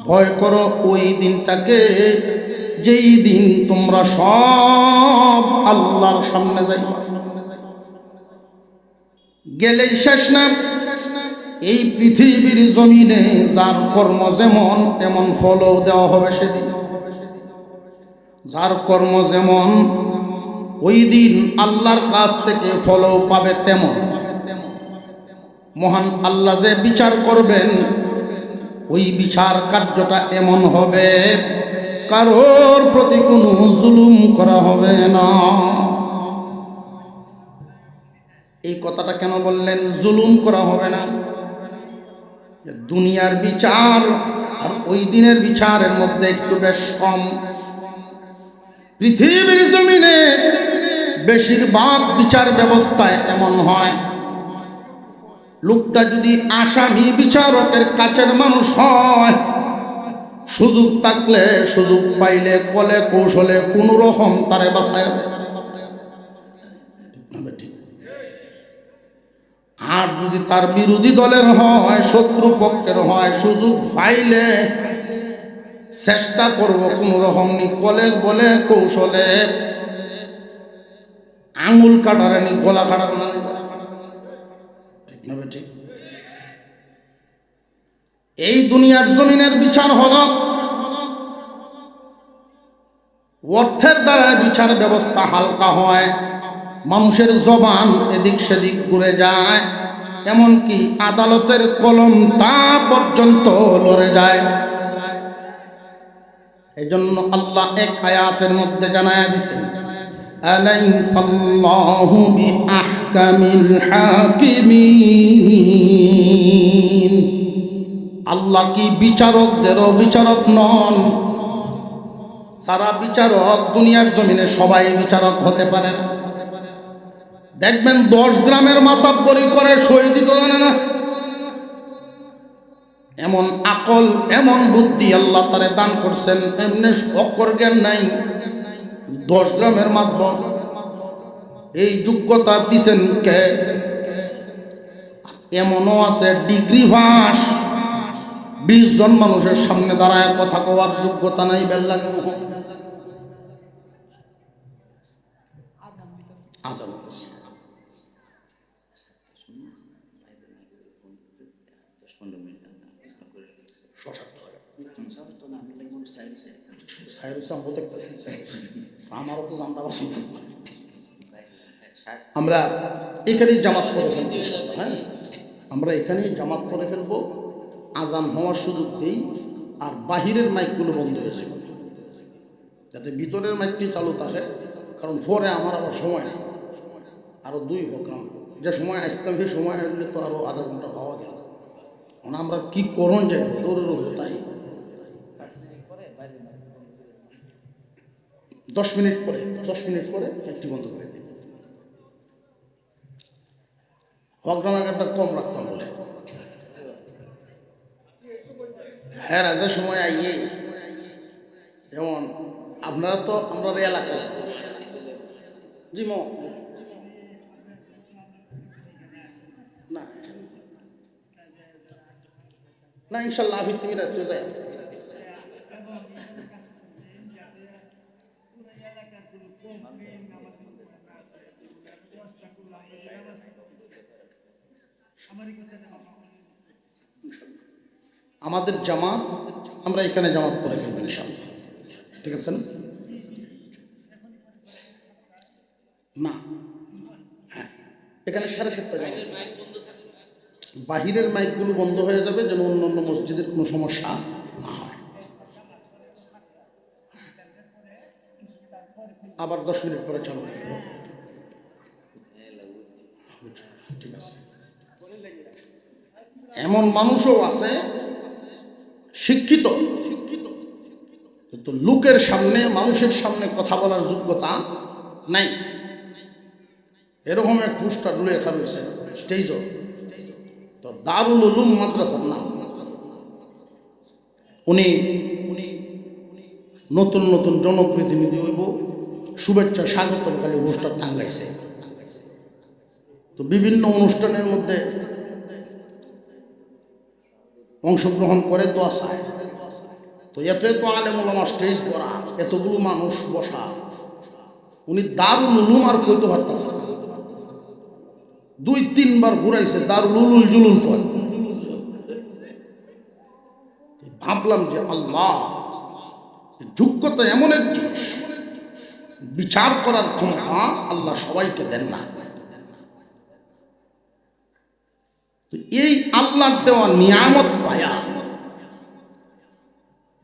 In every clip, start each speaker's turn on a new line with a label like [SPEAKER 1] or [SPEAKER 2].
[SPEAKER 1] ভয় করো ওই দিনটাকে যেই দিন তোমরা সব আল্লাহর সামনে যাইবা। গেলেই শেষ না। এই পৃথিবীর জমিনে যার কর্ম যেমন এমন ফলও দেওয়া হবে সেদিন। যার কর্ম যেমন ওই দিন আল্লাহর কাছ থেকে ফলও পাবে তেমন। মহান আল্লাহ যে বিচার করবেন ওই বিচার কার্যটা এমন হবে কারোর প্রতি কোনো জুলুম করা হবে না। এই কথাটা কেন বললেন জুলুম করা হবে না? দুনিয়ার বিচার আর ওই দিনের বিচারের মধ্যে একটু বেশ কম। পৃথিবীর জমিনে বেশিরভাগ বিচার ব্যবস্থায় এমন হয়, লোকটা যদি আসামি বিচারকের কাছের মানুষ হয়, সুযোগ থাকলে সুযোগ পাইলে কলে কৌশলে কোন রকম তারে বাঁচায় দেয়। আর যদি তার বিরোধী দলের হয়, শত্রু পক্ষের হয়, সুযোগ পাইলে চেষ্টা করবো কোন রকম কলে বলে কৌশলে আঙুল কাটারে নি গলা কাটা বানানো যায়। ঠিক না ঠিক? এই দুনিয়ার জমিনের বিচার হলো অর্থের দ্বারা বিচার ব্যবস্থা হালকা হয়, মানুষের জবান এদিক সেদিক ঘুরে যায়, এমনকি আদালতের কলমটা পর্যন্ত লড়ে যায়। এই জন্য আল্লাহ এক আয়াতের মধ্যে জানায়া দিছেন, আলাইসাল্লাহু বিআহকামিল হাকিমিন। আল্লাহ কি বিচারকদেরও বিচারক নন? সারা বিচারক দুনিয়ার জমিনে সবাই বিচারক হতে পারে না। দেখবেন 10 গ্রামের মাতাব্বরি করে শহীদ তো জানে না। এমন আকল এমন বুদ্ধি আল্লাহ তারে দান করছেন, এমনি অক্ষর জ্ঞান নাই। 10 গ্রামের মাতবর এই যোগ্যতা দিছেন কে? এমনও আছে ডিগ্রি পাস, 20 জন মানুষের সামনে দাঁড়ায় কথা কওয়ার যোগ্যতা নাই। বেল লাগে আমারও তো জানতে পারছি। আমরা এখানেই জামাত করে ফেলবো। হ্যাঁ, আমরা এখানেই জামাত করে ফেলবো। আজান হওয়ার সুযোগ দেই, আর বাহিরের মাইকগুলো বন্ধ হয়ে যাবে, যাতে ভিতরের মাইকটি চালু থাকে। কারণ পরে আমার আবার সময় নেই, আরও 2 প্রোগ্রাম যে সময় আসতাম সেই সময় আসলে তো আরও আধা ঘন্টা পাওয়া গেল। মানে আমরা কি করণ যাই দৌড়ের হলো তাই। 10 মিনিট পরে একটি বন্ধ করে দিই। অগ্রামাগারটা কম রাখতাম বলে। হ্যাঁ, রাজার সময় আইয়ে যেমন আপনারা তো আমরা এলাকার জি না ইনশাল্লাহ আফির তুমি রাত্রে যাই। আমাদের জামাত আমরা এখানে জামাত পড়ে ফেলবো ইনশাল্লাহ। ঠিক আছে না? হ্যাঁ, এখানে 7:30 জামাত। বাহিরের মাইকগুলো বন্ধ হয়ে যাবে যেন অন্য মসজিদের কোনো সমস্যা না হয়। আবার 10 মিনিট পরে চালু হয়ে গেল। ঠিক আছে। এমন মানুষও আছে শিক্ষিত, কিন্তু লোকের সামনে মানুষের সামনে কথা বলার যোগ্যতা নাই। এরকম এক পোস্টার লেখা রয়েছে স্টেজও, তো দারুল উলুম মাদ্রাসার নাম। উনি নতুন নতুন জনপ্রতিনিধি হইব, শুভেচ্ছা স্বাগতকারী পোস্টার টাঙ্গাইছে। তো বিভিন্ন অনুষ্ঠানের মধ্যে অংশগ্রহণ করে দোয়া চায়। তো এত এত আলেম ওলামা স্টেজ করা, এতগুলো মানুষ বসা, উনি দারুল উলুম আর কইতে পারতেছে না। 2-3 বার ঘুরাইছে, দারুল উলুল জুলুল কয়। ভাবলাম যে আল্লাহ, যোগ্যতা এমন এক জিনিস, বিচার করার ক্ষমতা আল্লাহ সবাইকে দেন না। এই আল্লাহর দেওয়া নিয়ামত পায়া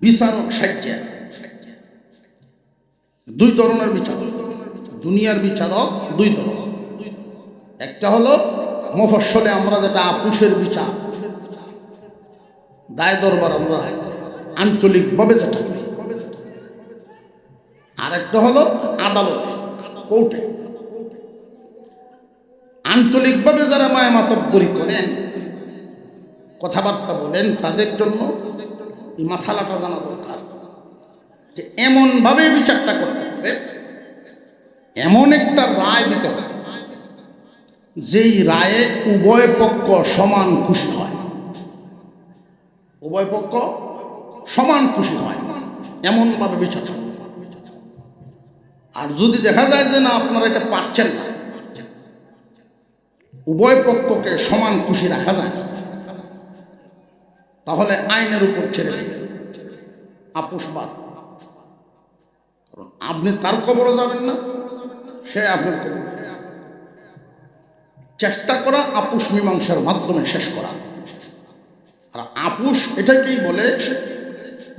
[SPEAKER 1] বিচারক সাজ্জা, 2 ধরনের বিচারক, দুনিয়ার বিচারক 2 ধরনের। একটা হলো মফস্বলে আমরা যেটা আপুসের বিচার, দায় দরবার আমরা আঞ্চলিকভাবে যেটা করি। আর একটা হলো আদালতে, কোর্টে। আঞ্চলিকভাবে যারা মায়া মাতব্বরি করেন, কথাবার্তা বলেন, তাদের জন্য এই মাসালাটা জানা দরকার যে এমনভাবে বিচারটা করতে হবে, এমন একটা রায় দিতে হবে যেই রায়ে উভয় পক্ষ সমান খুশি হয়, উভয় পক্ষ সমান খুশি হয়, এমনভাবে বিচার হবে। আর যদি দেখা যায় যে না, আপনারা এটা পারছেন না, উভয় পক্ষকে সমান খুশি রাখা যায় না, তাহলে আইনের উপর ছেড়ে দেবেন আপোষবাদ। কারণ আপনি তার কবরে যাবেন না, সে আপনার কবর। চেষ্টা করা আপোষ মীমাংসার মাধ্যমে শেষ করা। আর আপোষ এটাকেই বলে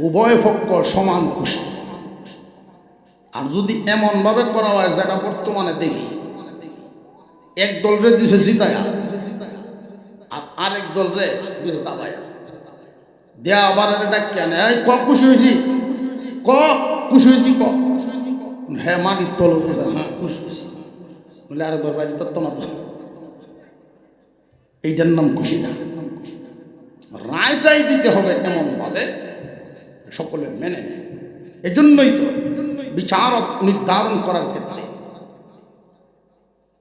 [SPEAKER 1] উভয় পক্ষ সমান খুশি। আর যদি এমনভাবে করা হয় যেটা বর্তমানে দেখি, এক দলরে দিছে জিতায়া আর আরেক দলরে দিছে দাবায়া, দেয়া আবার এটা কেন ক খুশি হয়েছি, ক খুশি হয়েছি, ক হ্যাঁ মাটির তল, হ্যাঁ খুশি হয়েছি বলে আরেকবার বাড়ি তো না, তো এইটার নাম খুশি না। রায়টাই দিতে হবে এমনভাবে সকলে মেনে নেয়। এজন্যই তো বিচারক নির্ধারণ করার ক্ষেত্রে,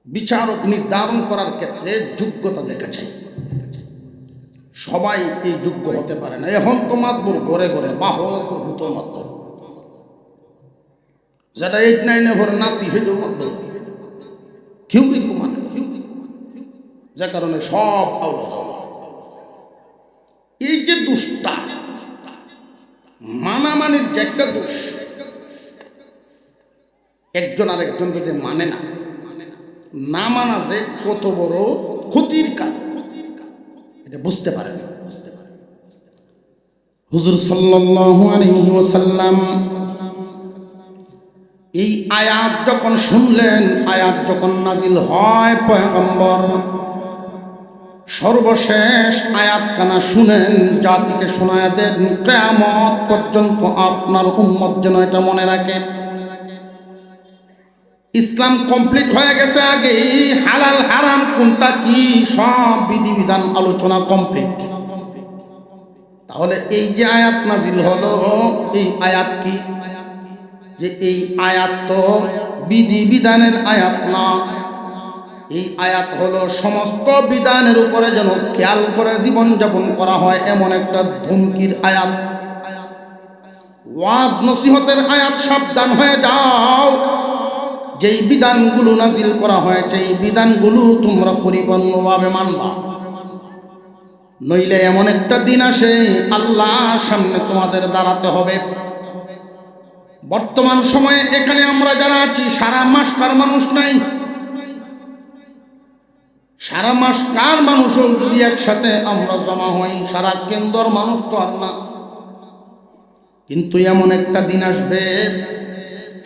[SPEAKER 1] বিচারক নির্ধারণ করার ক্ষেত্রে যোগ্যতা দেখা চাই। সবাই এই যোগ্য হতে পারে না। এখন তো মাতবর ঘরে ঘরে বাহর ভূত মত, যেটা 8-9 ভরে নাতি হেঁটে মত কেউ কেউ মানে, যে কারণে সব আওলা। এই যে দোষটা, মানামানির যে একটা দোষ, একজন আর একজনকে যে মানে না, না মানা যে কত বড় ক্ষতির কারণ, এটা বুঝতে পারে না। হুজুর সাল্লাল্লাহু আলাইহি ওয়াসাল্লাম এই আয়াত যখন শুনলেন, আয়াত যখন নাজিল হয়, পয়গম্বর সর্বশেষ আয়াতখানা শুনেন, জাতিকে শোনায় দেন, কিয়ামত পর্যন্ত আপনার উম্মত যেন এটা মনে রাখে। ইসলাম কমপ্লিট হয়ে গেছে, আগেই হালাল হারাম কোনটা কি সব বিধিবিধান আলোচনা কমপ্লিট। তাহলে এই যে আয়াত নাজিল হলো, এই আয়াত কি? যে এই আয়াত তো বিধিবিধানের আয়াত না, এই আয়াত হলো সমস্ত বিধানের উপরে যেন খেয়াল করে জীবনযাপন করা হয় এমন একটা ধমকির আয়াত, ওয়াজ নসিহতের আয়াত। সাবধান হয়ে যাও, যেই বিধানগুলো নাজিল করা হয়েছে এই বিধানগুলো তোমরা পরিপূর্ণভাবে মানবা, নইলে এমন একটা দিন আসে আল্লাহর সামনে তোমাদের দাঁড়াতে হবে। বর্তমান সময়ে এখানে আমরা যারা আছি, সারা মাস কার মানুষ নাই, সারা মাস কার মানুষও যদি একসাথে আমরা জমা হই, সারা কেন্দ্রের মানুষ তো আর না। কিন্তু এমন একটা দিন আসবে,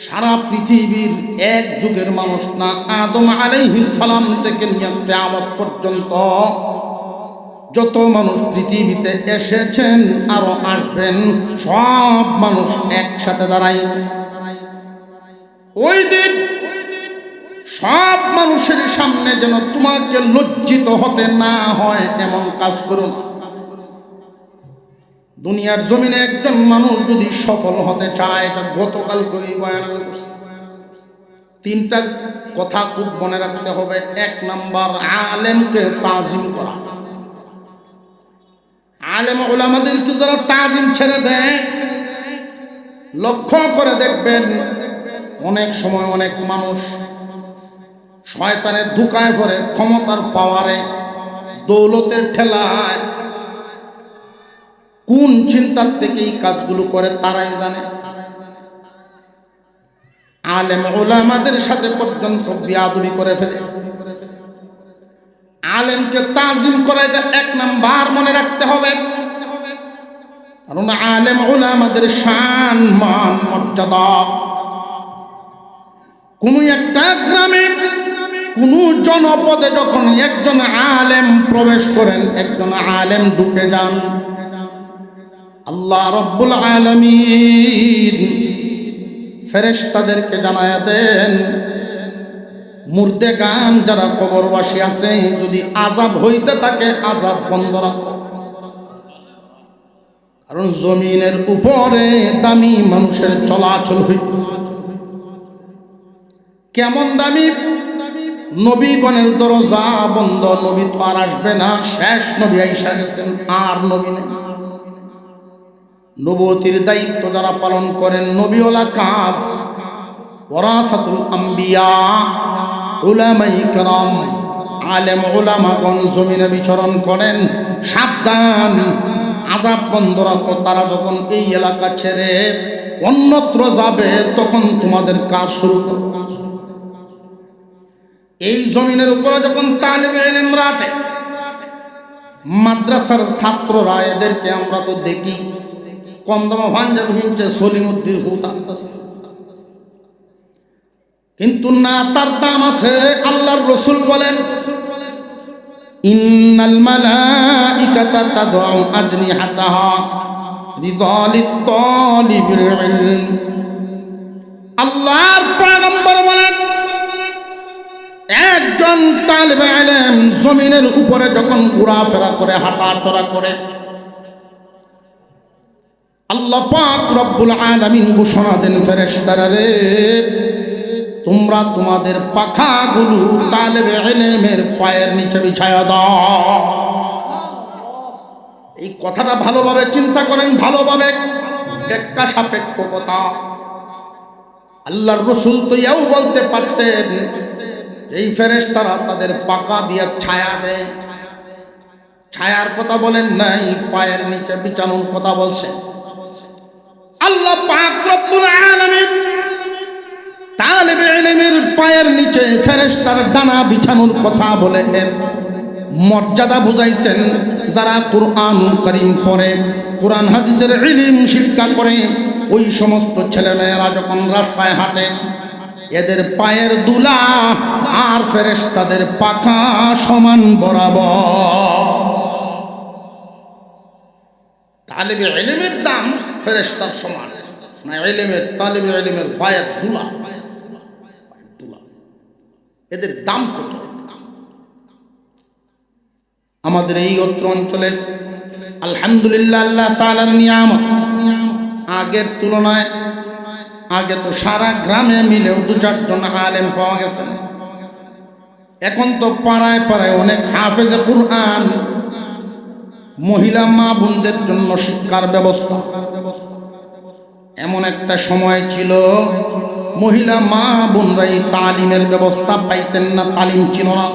[SPEAKER 1] সারা পৃথিবীর এক যুগের মানুষ না, আদম আলাইহিস সালাম থেকে নিয়ে কিয়ামত পর্যন্ত যত মানুষ পৃথিবীতে এসেছেন আরো আসবেন, সব মানুষ একসাথে দাঁড়াই। ওই দিন সব মানুষের সামনে যেন তোমাকে লজ্জিত হতে না হয় এমন কাজ করো না। দুনিয়ার জমিনে একজন মানুষ যদি সফল হতে চায়, এটা গতকাল করে বয়ান করছি, 3টা কথা খুব মনে রাখতে হবে। 1 নাম্বার, আলেমকে তাজিম করা। আলেম ওলামাদেরকে যারা তাজিম ছেড়ে দেয়, লক্ষ্য করে দেখবেন অনেক সময় অনেক মানুষ শয়তানের ধোঁকায় পড়ে, ক্ষমতার পাওয়ারে, দৌলতের ঠেলায় কোন চিন্তার থেকে এই কাজগুলো করে তারাই জানে। আলেম ওলামাদের সাথে পর্যন্ত বিয়াদবি করে ফেলে। আলেমকে তাজিম করা এটা এক নাম্বার মনে রাখতে হবে, কারণ আলেম ওলামাদের শান মান মর্যাদা। কোন একটা গ্রামে কোন জনপদে যখন একজন আলেম প্রবেশ করেন, একজন আলেম ঢুকে যান, আল্লাহ রব্বুল আলামিন ফেরেশতাদেরকে জানায়া দেন, মুর্দেগান যারা কবরবাসী আছে, যদি আযাব হইতে থাকে আযাব বন্ধ রাখো। কারণ জমিনের উপরে দামি মানুষের চলাচল হইতেছে। কেমন দামি? নবীগণের দরজা বন্ধ, নবী তো আর আসবে না, শেষ নবী আইসা গেছেন, আর নবী নেই। নবুয়তির দায়িত্ব যারা পালন করেন, নবীওয়ালা কাজ, ওয়ারাসাতুল আম্বিয়া, উলামায়ে কেরাম, আলেম উলামাগণ জমিনে বিচরণ করেন। সাবধান, আযাব বন্ধ রাখো। তারা যখন এই এলাকা ছেড়ে অন্যত্র যাবে, তখন তোমাদের কাজ শুরু করো। এই জমিনের উপরে যখন তালিবে ইলমরা আটে, মাদ্রাসার ছাত্ররা, এদেরকে আমরা তো দেখি কমদমা পাঞ্জাবি হিনছে, সলিমুদ্দিন হুত আনতেছে, কিন্তু না, তার দাম আছে। আল্লাহর রাসূল বলেন, ইন্নাল মালাইকাতা তাদউ আজনিহাতাহা লিযালিত তালিবিল ইলম। আল্লাহর পয়গম্বর বলেন, একজন তালিবে ইলম জমিনের উপরে যখন ঘোরাফেরা করে, হাঁটাচলা করে, আল্লাহ পাক রব্বুল আলামিন ঘোষণা দেন, ফেরেশতারা রে, তোমরা তোমাদের পাখাগুলো তালেবে ইলমের পায়ের নিচে বিছায়া দাও। এই কথাটা ভালোভাবে চিন্তা করেন, ভালোভাবে ব্যাখ্যা সাপেক্ষ কথা। আল্লাহর রাসূল তো এও বলতে পারতেন, এই ফেরেশতারা তাদের পাকা দিয়ে ছায়া দেয়। ছায়ার কথা বলেন নাই, পায়ের নিচে বিছানোর কথা বলছে। আল্লাহ পাক রব্বুল আলামিন তালিবে ইলমের পায়ের নিচে ফেরেশতার ডানা বিছানোর কথা বলে এর মর্যাদা বুঝাইছেন। যারা কুরআন কারীম পড়ে, কুরআন হাদিসের ইলম শিক্ষা করে, ওই সমস্ত ছেলেমেয়েরা যখন রাস্তায় হাঁটে, এদের পায়ের দুলা আর ফেরেশতাদের পাখা সমান বরাবর। তালিবে ইলমের দাম ফেরেশতার সমান না, ইলমের তালিবে ইলমের পায়ের দুলা, এদের দাম কত? আমাদের এই অত্র অঞ্চলে আলহামদুলিল্লাহ আল্লাহ তাআলার নিয়ামত, আগের তুলনায় আগে তো সারা গ্রামে মিলেও 2-4 জন আলেম পাওয়া গেছে। এখন তো পাড়ায় পাড়ায় অনেক হাফেজে কুরআন, মহিলা মা বোনদের জন্য শিক্ষার ব্যবস্থা। এমন একটা সময় ছিল মহিলা মা বোনরা এই তালিমের ব্যবস্থা পাইতেন না, তালিম ছিল না।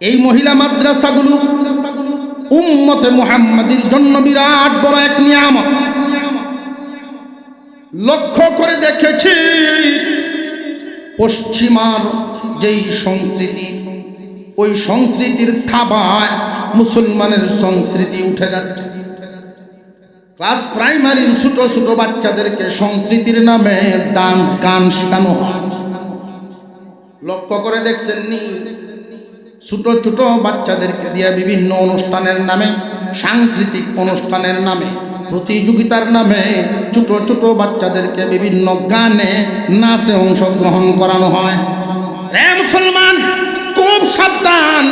[SPEAKER 1] এই মহিলা মাদ্রাসাগুলো উম্মতে মুহাম্মাদির জন্য বিরাট বড় এক নিয়ামত। লক্ষ্য করে দেখেছি, পশ্চিমার যেই সংস্কৃতি, ওই সংস্কৃতির থাবায় মুসলমানের সংস্কৃতি উঠে যাচ্ছে। ক্লাস প্রাইমারির ছোট ছোট বাচ্চাদেরকে সংস্কৃতির নামে ডান্স গান শেখানো হয়। লক্ষ্য করে দেখছেন নি? ছোট ছোট বাচ্চাদেরকে দিয়ে বিভিন্ন অনুষ্ঠানের নামে, সাংস্কৃতিক অনুষ্ঠানের নামে, প্রতিযোগিতার নামে ছোট ছোট বাচ্চাদেরকে বিভিন্ন গানে নাচে অংশগ্রহণ করানো হয়। রে মুসলমান, খুব সাবধান,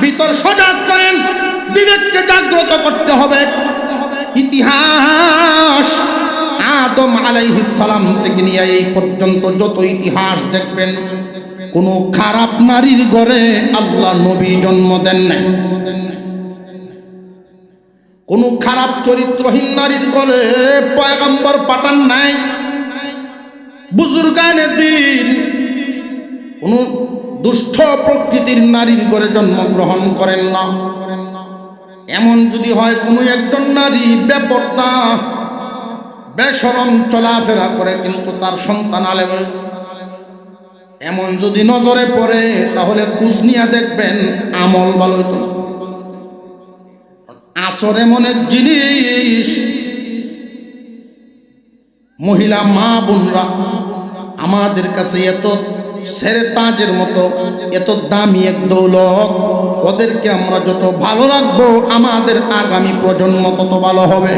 [SPEAKER 1] ভিতর সজাগ করেন, বিবেককে জাগ্রত করতে হবে। ইতিহাস আদম আলাইহিস সালাম থেকে নিয়ে এই পর্যন্ত যত ইতিহাস দেখবেন, কোন খারাপ নারীর ঘরে আল্লাহ নবী জন্ম দেন নাই। কোনো খারাপ চরিত্রহীন নারীর ঘরে পয়গম্বর পাঠান নাই, বুজুর্গানে দিন কোনো দুষ্ট প্রকৃতির নারীর ঘরে জন্মগ্রহণ করেন না। এমন যদি হয় কোনো একজন নারী বেপরদা বেশরম চলাফেরা করে কিন্তু তার সন্তান আলেম, এমন যদি নজরে পড়ে তাহলে খোঁজ নিয়ে দেখবেন আমল ভালো হইতো না। আসর এমন এক জিনিস, মহিলা মা বোনরা আমাদের কাছে এত সেরে তাজের মতো এত দামি এক দৌলত, ওদেরকে আমরা যত ভালো রাখবো আমাদের আগামী প্রজন্ম তত ভালো হবে।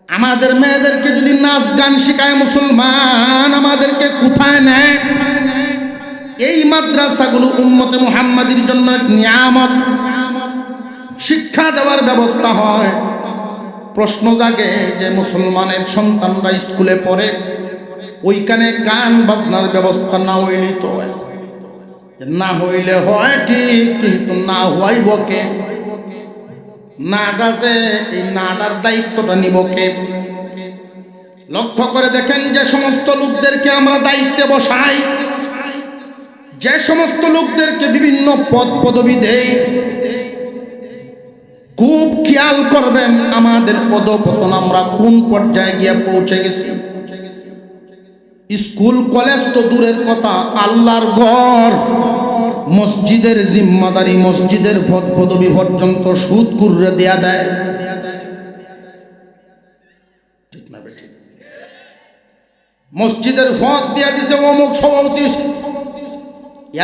[SPEAKER 1] আমাদের মেয়েদেরকে যদি নাচ গান শিখায় মুসলমান, আমাদেরকে কোথায় নেয়? এই মাদ্রাসাগুলো উম্মতে মুহাম্মাদির জন্য এক নিয়ামত, শিক্ষা দেওয়ার ব্যবস্থা হয়। প্রশ্ন জাগে যে মুসলমানের সন্তানরা স্কুলে পড়ে, ওইখানে গান বাজনার ব্যবস্থা না হইলে তো হয় না, হইলে হয় ঠিক, কিন্তু না হইব কে? নাটা যে এই নাটার দায়িত্বটা নিব কে? লক্ষ্য করে দেখেন, যে সমস্ত লোকদেরকে আমরা দায়িত্বে বসাই, যে সমস্ত লোকদেরকে বিভিন্ন পদ পদবি দেই, খুব খেয়াল করবেন আমাদের পদপতন আমরা কোন পর্যায়ে গিয়ে পৌঁছে গেছি। স্কুল কলেজ তো দূরের কথা, আল্লাহর ঘর মসজিদের জিম্মাদারি, মসজিদের পদ পদবি পর্যন্ত সুদ কুররে দেয়া দেয়। ঠিক না বেটি? মসজিদের পদ দেয়া দিছে অমুক সভাপতি,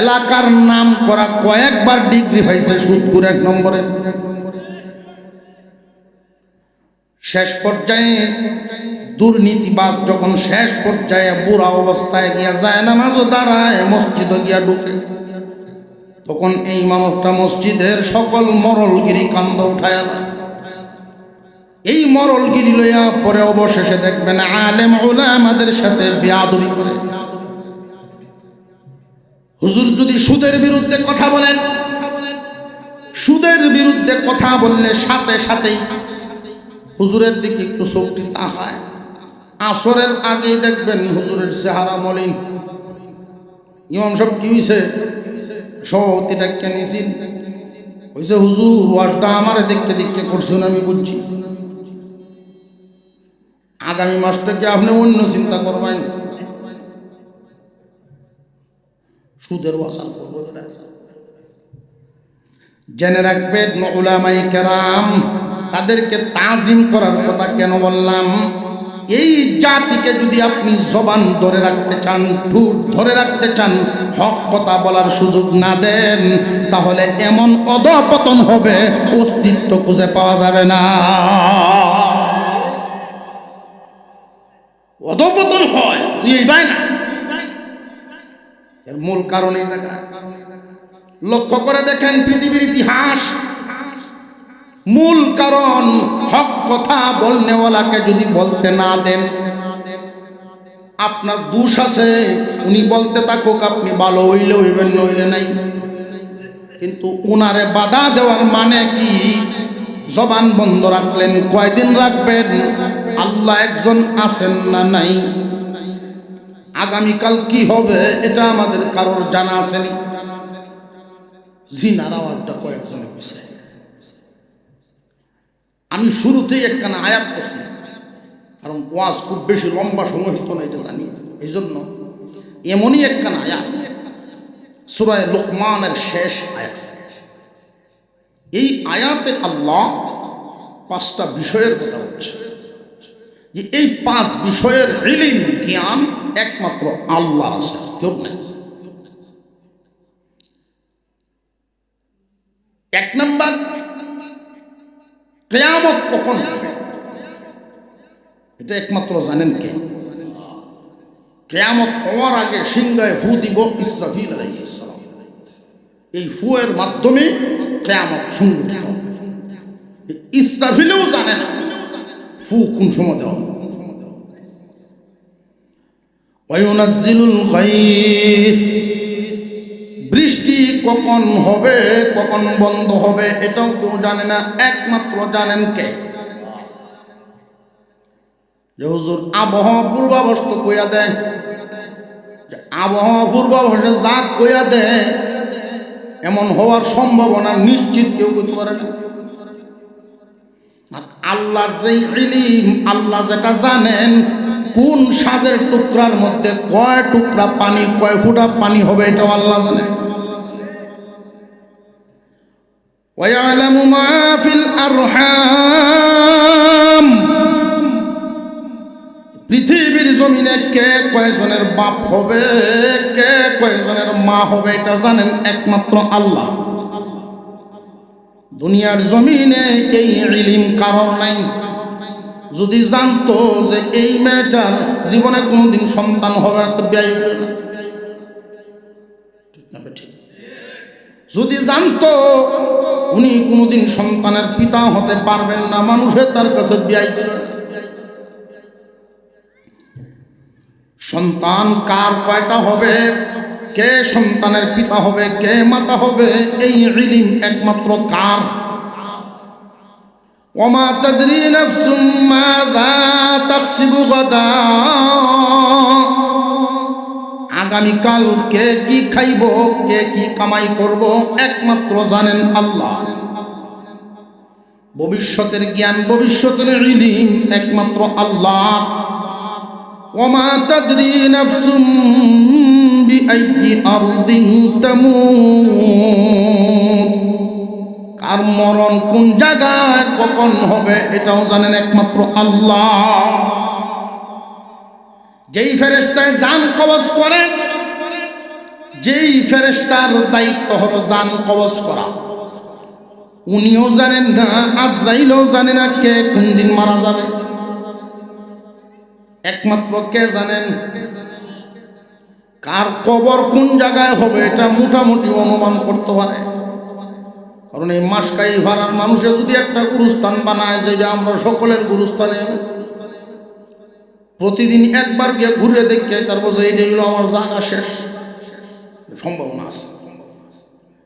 [SPEAKER 1] এলাকার নাম করা কয়েকবার ডিগ্রি হয়েছে সুদপুর 1 নম্বরে। শেষ পর্যায়ে দুর্নীতিবাজ যখন শেষ পর্যায়ে বুড়া অবস্থায় গিয়া যায়, নামাজও দাঁড়ায়, মসজিদও গিয়া ঢুকে, তখন এই মানুষটা মসজিদের সকল মরলগিরি কান্দ উঠায় না। এই মরলগিরি লইয়া পরে অবশেষে দেখবেন আলেম উলামাদের সাথে বেয়াদবি করে। হুজুর যদি সুদের বিরুদ্ধে কথা বলেন, সুদের বিরুদ্ধে কথা বললে সাথে সাথেই হুজুরের দিকে একটু চোখটি তাকায়। আসরের আগেই দেখবেন হুজুরের চেহারা মলিন। ইমাম সব কি হয়েছে? সভাপতিটা কেনেছেন হয়েছে, হুজুর ওয়াজটা আমারে দেখতে দেখতে করছেন, আমি বুঝছি। আগামী মাস থেকে আপনি অন্য চিন্তা করবেন, সুদের ওয়াজার করবেন। জেনে রাখবেন উলামায়ে কেরাম, তাদেরকে তাজিম করার কথা কেন বললাম? এই জাতিকে যদি আপনি জবান ধরে রাখতে চান, ঠোঁট ধরে রাখতে চান, হক কথা বলার সুযোগ না দেন, তাহলে এমন অধঃপতন হবে অস্তিত্ব খুঁজে পাওয়া যাবে না। অধঃপতন হয় বুঝবাই না, এর মূল কারণ এই জায়গায়। লক্ষ্য করে দেখেন পৃথিবীর ইতিহাস, মূল কারণ হক কথা বলনেওয়ালাকে যদি বলতে না দেন, আপনার দোষ আছে, উনি বলতে থাকুক, আপনি ভালো হইলে হইবেন, নইলে নাই। কিন্তু উনারে বাধা দেওয়ার মানে কি? জবান বন্ধ রাখলেন, কয়দিন রাখবেন? আল্লাহ একজন আছেন না নাই? আগামীকাল কি হবে এটা আমাদের কারোর জানা আসেনি। জিনার আওয়াজটা কয়েকজনে বুঝে। আমি শুরুতেই একখানা আয়াত করছি, কারণ ওয়াজ খুব বেশি লম্বা সময় হতো না এটা জানি, এই জন্য এমনই একখানা আয়াত, সূরা লোকমানের শেষ আয়াত। এই আয়াতে আল্লাহ 5টা বিষয়ের কথা বলছে, যে এই 5 বিষয়ের ইলম জ্ঞান একমাত্র আল্লাহর আছে, কেউ নেই। 1 নম্বর, কিয়ামত কখন হবে এটা একমাত্র জানেন কে? কিয়ামত হওয়ার আগে সিংহায় ফু দিব ইসরাফিল আলাইহিস সালাম। এই ফুয়ের মাধ্যমে কিয়ামত সংঘটিত হবে। ইসরাফিলও জানে না ফু কোন সময় দেওয়া। ওয়ায়ুনাজ্জিলুল গায়স, বৃষ্টি কখন হবে, কখন বন্ধ হবে এটাও কেউ জানে না, একমাত্র জানেন কে? যে হুজুর আবহাওয়া পূর্বাভাস তো কইয়া দেয়, আবহাওয়া পূর্বাভাসে যা কইয়া দেয় এমন হওয়ার সম্ভাবনা নিশ্চিত কেউ করতে পারে না। আর আল্লাহর যেই ইলম, আল্লাহ যেটা জানেন কোন সাজের টুকরার মধ্যে কয় টুকরা পানি, কয় ফুটা পানি হবে এটাও আল্লাহ জানেন। ওয়ায়ালামু মা ফিল আরহাম, পৃথিবীর জমিনে কে কয়জনের বাপ হবে, কে কয়জনের মা হবে এটা জানেন একমাত্র আল্লাহ। দুনিয়ার জমিনে এই ইলম কারণ নাই। যদি জানতো যে এই মেয়েটার জীবনে কোনোদিন সন্তান হবে না, তো ব্যয় হবে না। ঠিক, যদি জানতো উনি কোনোদিন সন্তানের পিতা হতে পারবেন না, মানুষের তার কাছে ব্যয় দিল। সন্তান কার কয়টা হবে, কে সন্তানের পিতা হবে, কে মাতা হবে, এই ইলম একমাত্র কার? ওমা তাদরি নাফসুম মাযা তাকসিবু গাদা, আগামীকাল কে কি খাইব, কে কি কামাই করব একমাত্র জানেন আল্লাহ। ভবিষ্যতের জ্ঞান, ভবিষ্যতের ইলম একমাত্র আল্লাহ। ওমা তাদরি নাফসুম বিআইয়ি আরদিন তামুত, কার মরণ কোন জায়গায় কখন হবে এটাও জানেন একমাত্র আল্লাহ। যেই ফেরেশতায় জান কবজ করে, যেই ফেরেশতার দায়িত্ব হলো জান কবজ করা, উনিও জানেন না, আজরাইলও জানে না কে কোন দিন মারা যাবে। একমাত্র কে জানেন? কার কবর কোন জায়গায় হবে এটা মোটামুটি অনুমান করতে পারে। কারণ এই মাসকাই ভাড়ার মানুষে যদি একটা গুরুস্থান বানায়, যেটা আমরা সকলের গুরুস্থানে প্রতিদিন একবার গিয়ে ঘুরে দেখে তারপর এইটাই হলো আমার জায়গা, শেষ সম্ভাবনা আছে।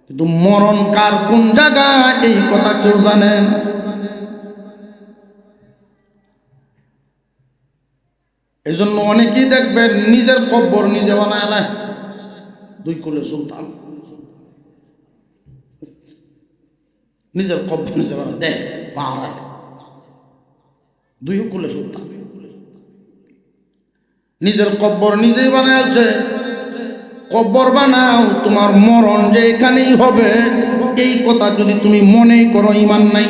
[SPEAKER 1] কিন্তু মরণ কার কোন জায়গায় এই কথা কেউ জানে না। এই জন্য অনেকেই দেখবেন নিজের কব্বর নিজে বানায় না, দুই কুলে সুলতান, নিজের কব্বর নিজে বানায় দেখ পাহাড়, দুই কুলে সুলতান, নিজের কব্বর নিজেই বানাচ্ছে। কব্বর বানাও, তোমার মরণ যে এখানেই হবে এই কথা যদি তুমি মনেই করো, ঈমান নাই।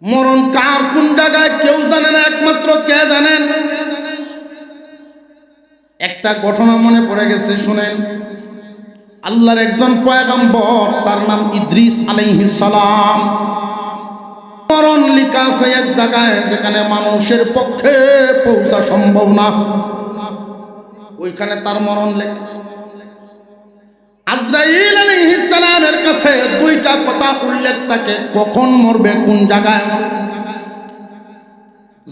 [SPEAKER 1] মরণ কার কোন জায়গায় কেউ জানে না, একমাত্র কে জানেন? একটা ঘটনা মনে পড়ে গেছে, শুনেন। আল্লাহর একজন পয়গম্বর, তার নাম ইদ্রিস আলাইহিস সালাম। মরণ লিখা আছে এক জায়গায় যেখানে মানুষের পক্ষে পৌঁছা সম্ভব না, ওইখানে তার মরণ লেখা। আজরাইল আলাইহিস সালামের কাছে দুইটা কথা উল্লেখ থাকে, কখন মরবে, কোন জায়গায় মরবে।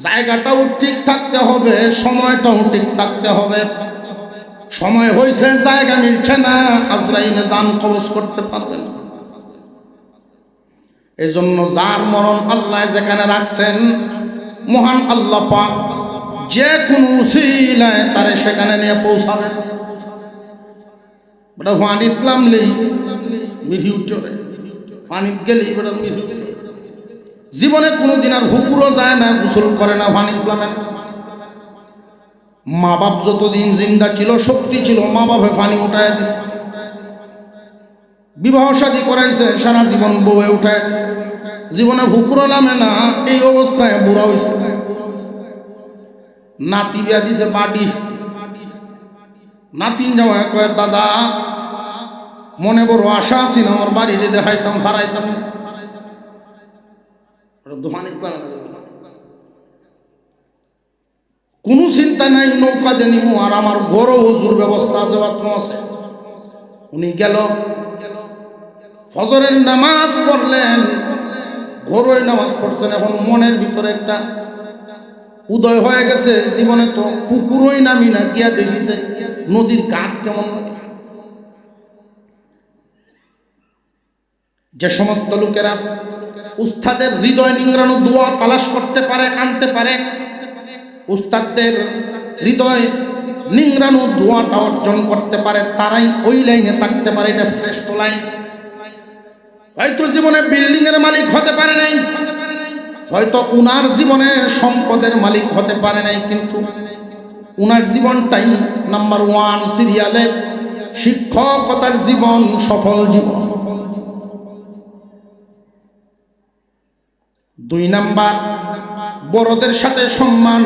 [SPEAKER 1] জায়গাটাও ঠিক থাকতে হবে, সময়টাও ঠিক থাকতে হবে। সময় হয়েছে, জায়গা মিলছে না, আজরাইলে জান কবজ করতে পারবে না। এই জন্য যার মরণ আল্লাহ যেখানে রাখছেন, মহান আল্লাহ পাক যে কোনো উসিলায় তারে সেখানে নিয়ে পৌঁছাবেন। বেটা পানিত নামলেই মিহি উঠে, পানিত গেলেই বেটা মিহি উঠে। জীবনে কোনোদিন আর হুকুরও যায় না, গোসল করে না, পানিত নামেন। মা বাপ যতদিন জিন্দা ছিল, শক্তি ছিল, মা বাপে পানি উঠায় দিছে। বিবাহ শাদী করাইছে, সারা জীবন বউয়ে উঠায় দিছে। জীবনে হুকুরও নামে না, এই অবস্থায় বুড়া হয়েছে। নাতি বিয়া দিছে বাড়ি, নাতিন যাওয়া কয় দাদা মনে বড় আশা আছি না, আমার বাড়িতে দেখাইতাম, হারাইতাম। কোনো চিন্তা নাই, নৌকা দিয়ে নিমু, আর আমার গরো হুজুর ব্যবস্থা আছে, বাথরুম আছে। উনি গেল, ফজরের নামাজ পড়লেন, ঘরোই নামাজ পড়ছেন। এখন মনের ভিতরে একটা উদয় হয়ে গেছে, জীবনে তো পুকুরই নামি না, গিয়া দেখিতে নদীর ঘাট কেমন লাগে। যে সমস্ত লোকেরা উস্তাদের হৃদয় নিংড়ানো দোয়া তালাশ করতে পারে, আনতে পারে, উস্তাদদের হৃদয় নিংড়ানো দোয়াটা অর্জন করতে পারে, তারাই ওই লাইনে থাকতে পারে। এটা শ্রেষ্ঠ লাইন। হয়তো জীবনে বিল্ডিং এর মালিক হতে পারে নাই, হয়তো উনার জীবনে সম্পদের মালিক হতে পারে নাই, কিন্তু উনার জীবনটাই নাম্বার 1 সিরিয়ালে শিক্ষকতার জীবন, সফল জীবন। 2 নাম্বার, বড়দের সাথে সম্মান।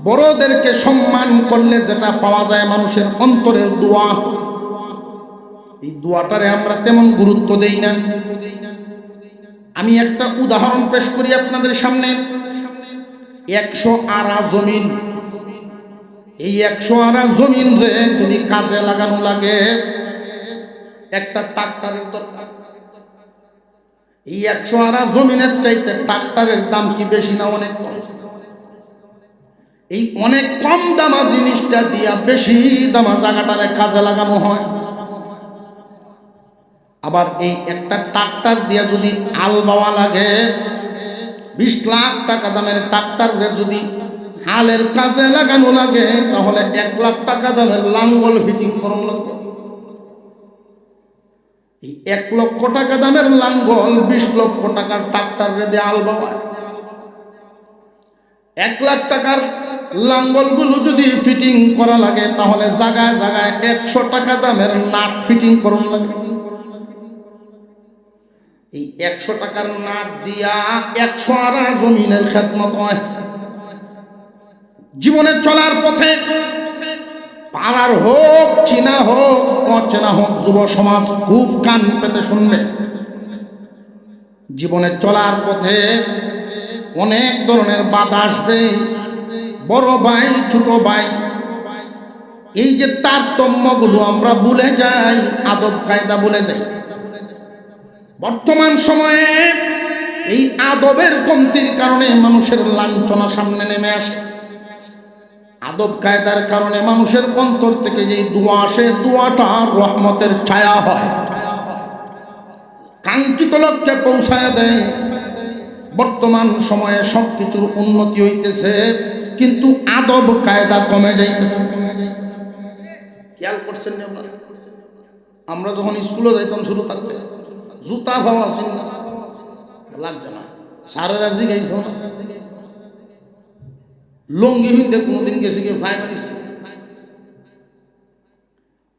[SPEAKER 1] বড়দেরকে সম্মান করলে যেটা পাওয়া যায় মানুষের অন্তরের দোয়া, এই দোয়াটারে আমরা তেমন গুরুত্ব দেই না। আমি একটা উদাহরণ পেশ করি আপনাদের সামনে। 100 আরা জমিন, এই 100 আরা জমিন রে যদি কাজে লাগানো লাগে, একটা ট্রাক্টরের দরকার। এই 100 আরা জমিনের চাইতে ট্রাক্টরের দাম কি বেশি না অনেক কম? এই অনেক কম দামা জিনিসটা দিয়া বেশি দামা জায়গাটারে কাজে লাগানো হয়। আবার এই একটা ট্রাক্টর দিয়া যদি আল বাওয়া লাগে, 20 লাখ টাকা দামের ট্রাক্টরে যদি হালের কাজে লাগানো লাগে, তাহলে 1 লাখ টাকা দামের লাঙ্গল ফিটিং করুন লাগবে। এই 1 লক্ষ টাকা দামের লাঙ্গল 20 লক্ষ টাকার ট্রাক্টরে দিয়ে আল বাওয়ায়। 1 লাখ টাকার লাঙ্গলগুলো যদি ফিটিং করা লাগে, তাহলে জায়গায় জায়গায় 100 টাকা দামের নাট ফিটিং করুন লাগে। এই 100 টাকার নাট দিয়া 100 আরা জমিনের খেদমত হয়। জীবনে চলার পথে পাড়ার হোক, চীনা হোক, অচেনা হোক, যুব সমাজ খুব কান পেতে শুনবে। জীবনে চলার পথে অনেক ধরনের বাধা আসবে। বড় ভাই, ছোট ভাই, এই যে তারতম্যগুলো আমরা ভুলে যাই, আদব কায়দা ভুলে যাই। বর্তমান সময়ে এই আদবের কমতির কারণে মানুষের লাঞ্ছনা সামনে নেমে আসে। আদব কায়দার কারণে মানুষের অন্তর থেকে যে দোয়া আসে, দোয়াটা রহমতের ছায়া হয়, কাঙ্ক্ষিত লক্ষ্যে পৌঁছায় দেয়। বর্তমান সময়ে সবকিছুর উন্নতি হইতেছে, কিন্তু আদব কায়দা কমে যাইতেছে। খেয়াল করছেন না আপনারা? আমরা যখন স্কুলে যাইতাম শুরু থাকতে, জুতা পাওয়া ছিল না, লাগছে না, সারেরা জিগাইছ না, লঙ্গি হিন্দে কোনোদিন গেছে কি প্রাইমারি স্কুল?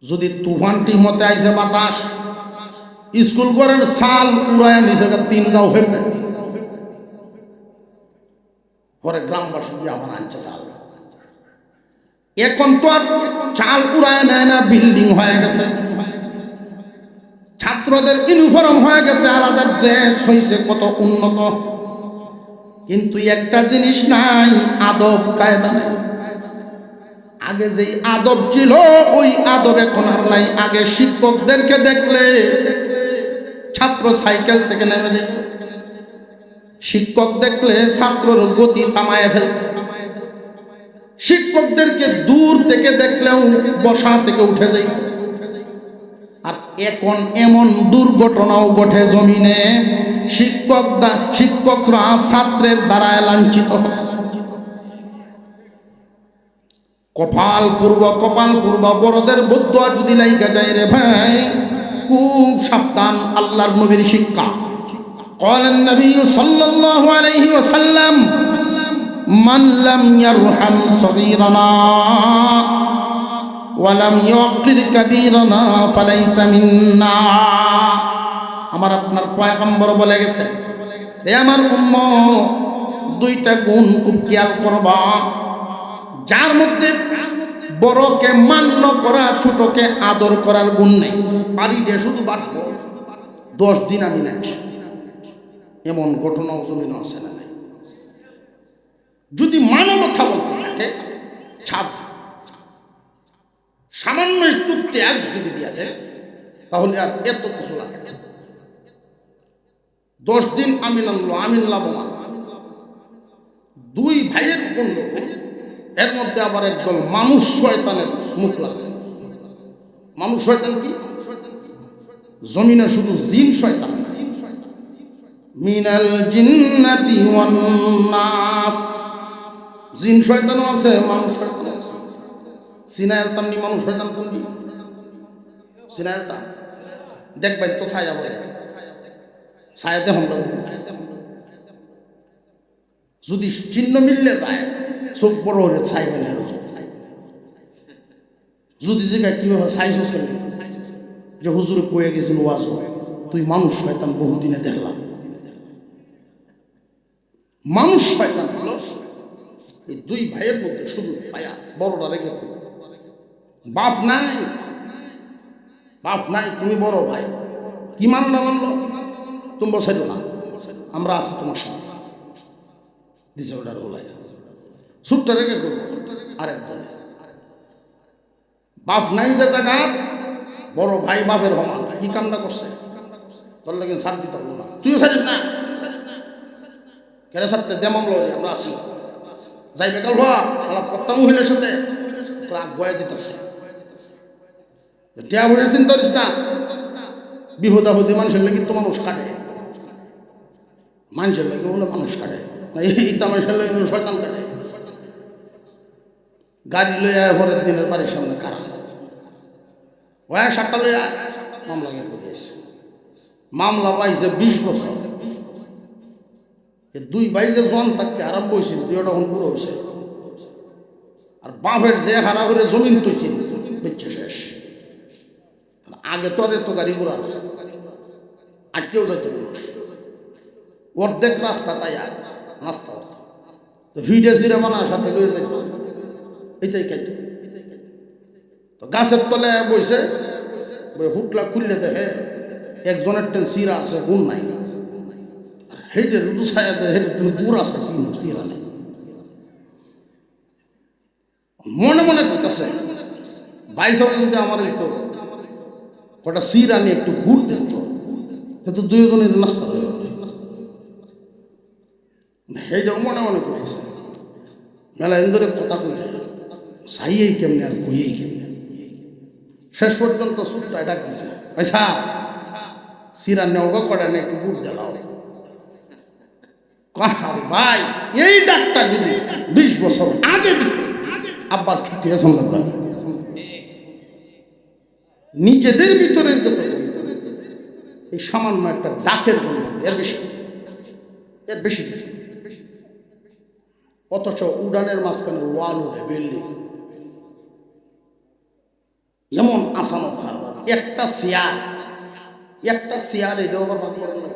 [SPEAKER 1] যদি তুফানটি মতে আইসে বাতাস, স্কুল করার সাল উড়ায় নিচে 3 গাঁও ফেলবে, পরে গ্রামবাসী গিয়ে আবার আনছে চাল। এখন তো আর চাল উড়ায় নেয় না, বিল্ডিং হয়ে গেছে, ছাত্রদের ইউনিফর্ম হয়ে গেছে, আলাদা ড্রেস হয়েছে, কত উন্নত। কিন্তু একটা জিনিস নাই, আদব কায়দা নেই। আগে যেই আদব ছিল, ওই আদব এখন আর নাই। আগে শিক্ষকদেরকে দেখলে ছাত্র সাইকেল থেকে নেমে যেত, শিক্ষক দেখলে ছাত্রর গতি থামায় ফেলত, শিক্ষকদেরকে দূর থেকে দেখলেও বসা থেকে উঠে যাই। আর এখন এমন দুর্ঘটনাও ঘটে জমিনে, শিক্ষকরা ছাত্রের দ্বারা লাঞ্ছিত হয়। কপাল পূর্ব বড়দের বদুয়া যদি লাইগা যায় রে ভাই, খুব সাবধান। আল্লাহর নবীর শিক্ষা, قال النبي صلى الله عليه وسلم من لم يرحم صغيرنا ولم يوقر كبيرنا فليس منا। আমার আপনার পয়গম্বর বলে গেছে, এ আমার উম্মত, 2টা গুণ খুব খেয়াল করবা, যার মধ্যে বড়কে মান্য করা, ছোটকে আদর করার গুণ নেই। পারি দিয়ে শুধু বাটবো, 10 দিন আমি নাচি, এমন ঘটনাও জমিন আছে না নাই? যদি মানবতা বলতে থাকে, ছাত্র সামান্য একটু ত্যাগ যদি দেওয়া যায়, তাহলে আর এত কিছু লাগে না। 10 দিন আমিন আনলো, আমিন লাভবান। 2 ভাইয়ের কোন লোক, এর মধ্যে আবার একদল মানুষ শয়তানের মুখ লাগছে। মানুষ শয়তান কি? জমিনে শুধু জিন শয়তান না, মিনাল জিন্নাতি ওয়ান নাস, জিন শয়তানও আছে, মানুষ শয়তানও আছে। সিনা এলতাম নি মানুষ শয়তান কোনটি? সিনা এলতাম দেখবেন তো ছায়া বলে, ছায়াতে হামলা করবে। যদি চিহ্ন মিললে যায় চোখ বড় হলে ছাইবে না। যদি জায়গায় কীভাবে সাইজ করলি যে হুজুরে কয়ে গেছেন ওয়াজ, তুই মানুষ শয়তান বহুদিনে দেখলাম। মানুষ শয়তান হলো এই দুই ভাইয়ের মধ্যে শুধু ভাইয়া বড়রা রেখে, বাপ নাই, বাপ নাই, তুমি বড় ভাই, কি মানো না মানলো তুমি বসাইল না, আমরা আছি তোমার সাথে দিছে ওটার ওলাই সুটটা রেখে করবো আরেক দলে। বাপ নাই যে জায়গা, বড় ভাই বাপের সমান, কি কামটা করছে তোর লাগে ছাড় দিতে পারবো না, তুইও ছাড়িস না, কেন ছাড়তে দেমাম লড়ি, আমরা আসি যাই বেকাল ভাব আলাপ করতাম মহিলার সাথে ক্লাব বয়া দিতেছে, টিয়া বলে চিন্তা করিস না, বিপদ আপদে মানুষের লাগে তো মানুষ কাটে, মানুষের লাগে বলে মানুষ কাটে, এই তামাশার লাগে শয়তান কাটে। গাড়ি লইয়া পরের দিনের বাড়ির সামনে কারা ওয়া সাতটা লইয়া মামলা করিয়েছে, মামলা পাইছে 20 বছর। দুই ভাই যে জন থাকতে আরাম বইছিল, দুইটা এখন পুরো হয়েছে, আর বাপের যে হারা করে জমিন তৈছিল বেচে শেষ। আগে তো আর এত গাড়ি ঘোড়া না, আটকেও যাইত মানুষ, অর্ধেক রাস্তা তাই আর রাস্তা হতো, ভিডে জিরে মানার সাথে হয়ে যাইত, এটাই খাইত। তো গাছের তলে বইছে, হুটলা খুললে দেখে একজনের টেন চিরা আছে, গুণ নাই, আর হেঁটে রুটু ছায়া দেয়, হেঁটে তুমি গুড় আছে, চিরা নেই। মনে মনে করতেছে ভাই সব যদি আমার কটা চিরা নিয়ে একটু গুড় দেন তো দুইজনের নাস্তা হয়ে যাবে, সেইটাও মনে মনে করতেছে। মেলা ইন্দোরে কথা কইলে চাইয়েই কেমনি আর কইয়েই কেমনি, শেষ পর্যন্ত সুটটা ডাক দিছে, আচ্ছা চিরা নেওয়া কটা নিয়ে একটু গুড় দিলাও। আরে ভাই এই ডাকটা যদি 20 বছর আগে দিতে আব্বার ঠিক আছে, নিজেদের ভিতরে যত এই সামান্য একটা ডাকের গন্ধ, এর বেশি কিছু। অথচ উড়ানের মাঝখানে ওয়াল উঠে, বিল্ডিং এমন আসানো কারবার, একটা চেয়ার এটাও আবার বাদ করেন না,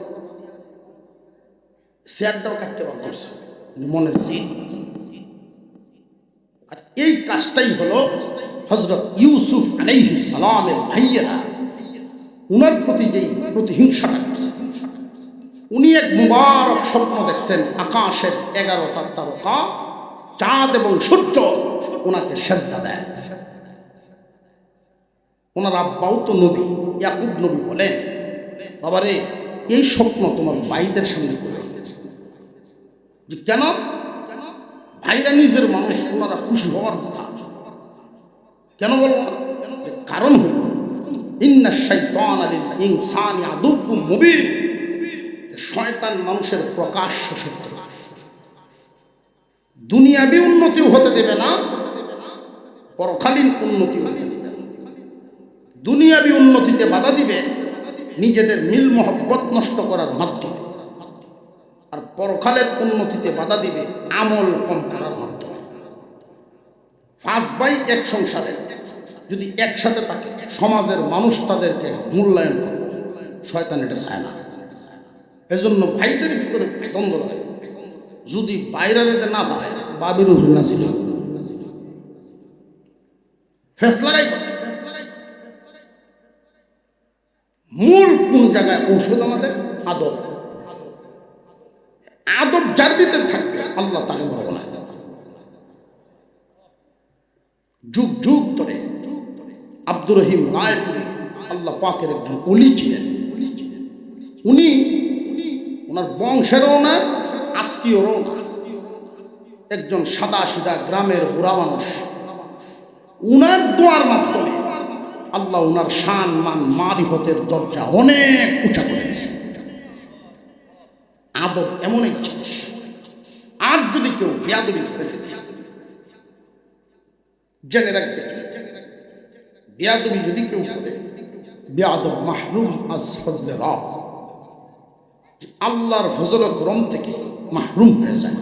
[SPEAKER 1] চেয়ারটাও কাটতে বাদ করছে মনের জিদ। আর এই কাজটাই হলো হযরত ইউসুফ আলাইহিস সালামের ভাইয়েরা উনার প্রতি যেই প্রতিহিংসাটা করছে। উনি এক মুবারক স্বপ্ন দেখছেন, আকাশের 11টা তারকা, চাঁদ এবং সূর্য ওনাকে সেজদা দেয়। ওনার আব্বাও তো নবী, ইয়াকুব নবী বলেন, বাবারে এই স্বপ্ন তোমার ভাইদের সামনে করো, যে কেন? ভাইরা নিজের মানুষ, ওনারা খুশি হওয়ার কথা, কেন বলবো না? কারণ হল ইন্না শাইতানা লিল ইনসানি আদুউম মুবিন, শয়তান মানুষের প্রকাশ্য শত্রু। দুনিয়াবি উন্নতিও হতে দেবে না, পরকালীন উন্নতি হতে দেবে না। দুনিয়াবি উন্নতিতে বাধা দিবে নিজেদের মিল মহব্বত নষ্ট করার মাধ্যমে, আর পরকালের উন্নতিতে বাধা দিবে আমল কম করার মাধ্যমে। 5 ভাই এক সংসারে যদি একসাথে থাকে, সমাজের মানুষ তাদেরকে মূল্যায়ন করবে, শয়তান এটা চায় না। এজন্য ভাইদের ভিতরে দ্বন্দ্ব লাগে, যদি বাইরে না পারে বাবির উপর না ছিল ফেস লাগাই। মূল কোন জায়গায় ঔষধ? আমাদের আদব। আদব যার ভিতরে থাকবে আল্লাহ তাকে বড় বানায়। যুগ যুগ ধরে আব্দুর রহিম রায়পুরি আল্লাহ পাকের একজন ওলি ছিলেন। উনি ওনার বংশেরও না, আত্মীয়রও না, একজন সাদা সিধা গ্রামের বুড়া মানুষ। উনার দোয়ার মাধ্যমে আল্লাহ ওনার শান মান মারিফতের দরজা অনেক উঁচা করে দিয়েছে। আদব এমন এক জিনিস, আর যদি কেউ বেয়াদবি করে ফেলে, জেনে রাখবে, বেয়াদবি যদি কেউ করে, বেয়াদব মাহরুম আজ ফজলে রব, আল্লাহর ফজল করম থেকে মাহরুম হয়ে যায়।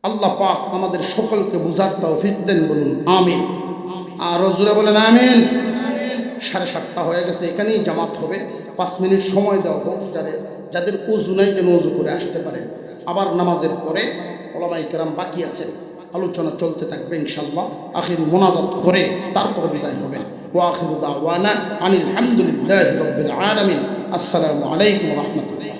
[SPEAKER 1] আল্লাহ পাক আমাদের সকলকে বুঝার তৌফিক দেন, বলুন আমিন। আর জোরে বলেন আমিন। 7:30 হয়ে গেছে, এখানেই জামাত হবে। 5 মিনিট সময় দেওয়া হোক, যাদের উজু নাই যেন উজু করে আসতে পারে। আবার নামাজের পরে ওলামায়ে কেরাম বাকি আছেন, আলোচনা চলতে থাকবে ইনশাআল্লাহ। আখিরি মোনাজাত করে তারপরে বিদায় হবে। ওয়া আখিরু দাওয়ানা আনিল হামদুলিল্লাহি রাব্বিল আলামিন। আসসালামু আলাইকুম ওয়া রাহমাতুল্লাহ।